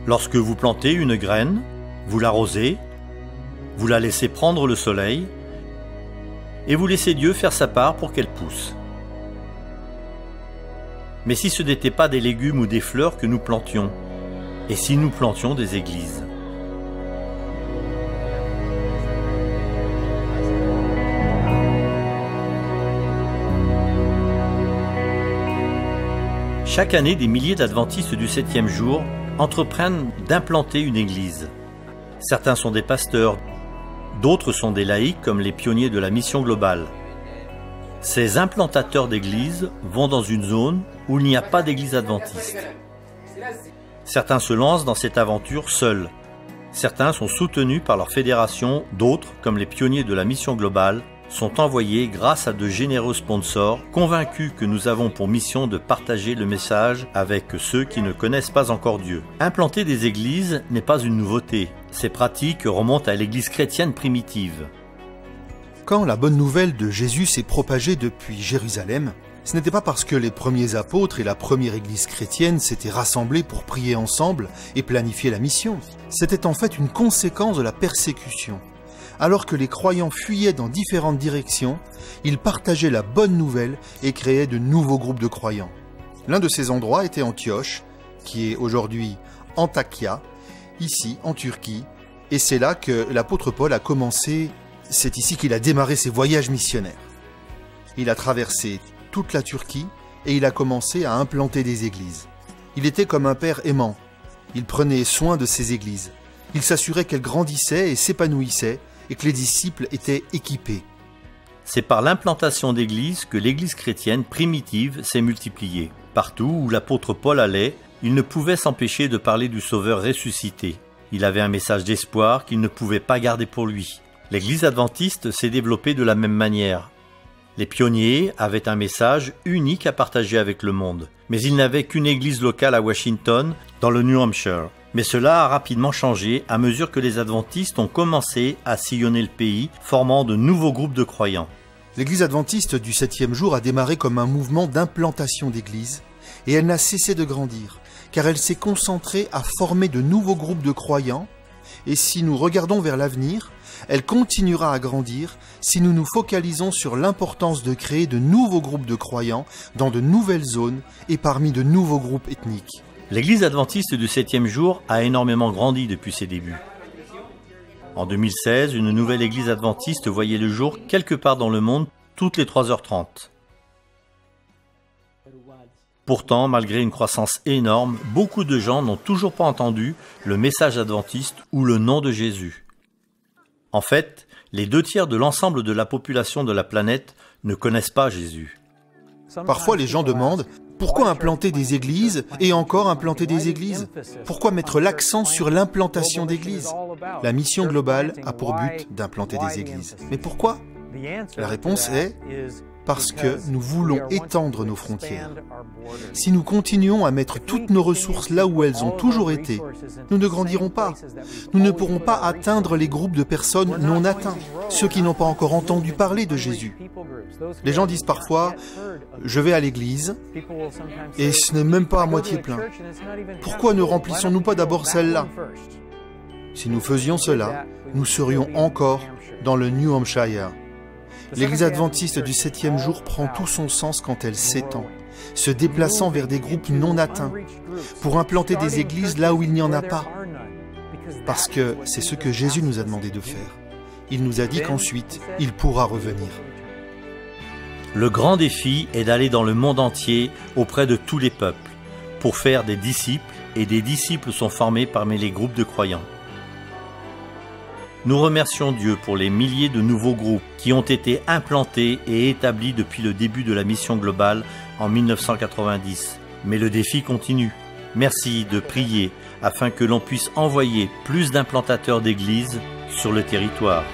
Lorsque vous plantez une graine, vous l'arrosez, vous la laissez prendre le soleil et vous laissez Dieu faire sa part pour qu'elle pousse. Mais si ce n'était pas des légumes ou des fleurs que nous plantions, et si nous plantions des églises? Chaque année, des milliers d'adventistes du 7e jour entreprennent d'implanter une église. Certains sont des pasteurs, d'autres sont des laïcs comme les pionniers de la mission globale. Ces implantateurs d'églises vont dans une zone où il n'y a pas d'église adventiste. Certains se lancent dans cette aventure seuls. Certains sont soutenus par leur fédération, d'autres, comme les pionniers de la mission globale, sont envoyés grâce à de généreux sponsors, convaincus que nous avons pour mission de partager le message avec ceux qui ne connaissent pas encore Dieu. Implanter des églises n'est pas une nouveauté. Ces pratiques remontent à l'église chrétienne primitive. Quand la bonne nouvelle de Jésus s'est propagée depuis Jérusalem, ce n'était pas parce que les premiers apôtres et la première église chrétienne s'étaient rassemblés pour prier ensemble et planifier la mission. C'était en fait une conséquence de la persécution. Alors que les croyants fuyaient dans différentes directions, ils partageaient la bonne nouvelle et créaient de nouveaux groupes de croyants. L'un de ces endroits était Antioche, qui est aujourd'hui Antakya, ici en Turquie, et c'est là que l'apôtre Paul a commencé, c'est ici qu'il a démarré ses voyages missionnaires. Il a traversé toute la Turquie et il a commencé à implanter des églises. Il était comme un père aimant. Il prenait soin de ses églises. Il s'assurait qu'elles grandissaient et s'épanouissaient et que les disciples étaient équipés. C'est par l'implantation d'églises que l'église chrétienne primitive s'est multipliée. Partout où l'apôtre Paul allait, il ne pouvait s'empêcher de parler du Sauveur ressuscité. Il avait un message d'espoir qu'il ne pouvait pas garder pour lui. L'église adventiste s'est développée de la même manière. Les pionniers avaient un message unique à partager avec le monde. Mais ils n'avaient qu'une église locale à Washington, dans le New Hampshire. Mais cela a rapidement changé à mesure que les adventistes ont commencé à sillonner le pays, formant de nouveaux groupes de croyants. L'église adventiste du 7e jour a démarré comme un mouvement d'implantation d'églises, et elle n'a cessé de grandir, car elle s'est concentrée à former de nouveaux groupes de croyants, et si nous regardons vers l'avenir, elle continuera à grandir si nous nous focalisons sur l'importance de créer de nouveaux groupes de croyants dans de nouvelles zones et parmi de nouveaux groupes ethniques. L'église adventiste du 7e jour a énormément grandi depuis ses débuts. En 2016, une nouvelle église adventiste voyait le jour quelque part dans le monde toutes les 3h30. Pourtant, malgré une croissance énorme, beaucoup de gens n'ont toujours pas entendu le message adventiste ou le nom de Jésus. En fait, les 2/3 de l'ensemble de la population de la planète ne connaissent pas Jésus. Parfois, les gens demandent « Pourquoi implanter des églises et encore implanter des églises ? Pourquoi mettre l'accent sur l'implantation d'églises ?» La mission globale a pour but d'implanter des églises. Mais pourquoi ? La réponse est parce que nous voulons étendre nos frontières. Si nous continuons à mettre toutes nos ressources là où elles ont toujours été, nous ne grandirons pas. Nous ne pourrons pas atteindre les groupes de personnes non atteints, ceux qui n'ont pas encore entendu parler de Jésus. Les gens disent parfois « Je vais à l'église et ce n'est même pas à moitié plein. Pourquoi ne remplissons-nous pas d'abord celle-là » Si nous faisions cela, nous serions encore dans le New Hampshire. L'église adventiste du 7e jour prend tout son sens quand elle s'étend, se déplaçant vers des groupes non atteints, pour implanter des églises là où il n'y en a pas. Parce que c'est ce que Jésus nous a demandé de faire. Il nous a dit qu'ensuite, il pourra revenir. Le grand défi est d'aller dans le monde entier auprès de tous les peuples, pour faire des disciples, et des disciples sont formés parmi les groupes de croyants. Nous remercions Dieu pour les milliers de nouveaux groupes qui ont été implantés et établis depuis le début de la mission globale en 1990. Mais le défi continue. Merci de prier afin que l'on puisse envoyer plus d'implantateurs d'églises sur le territoire.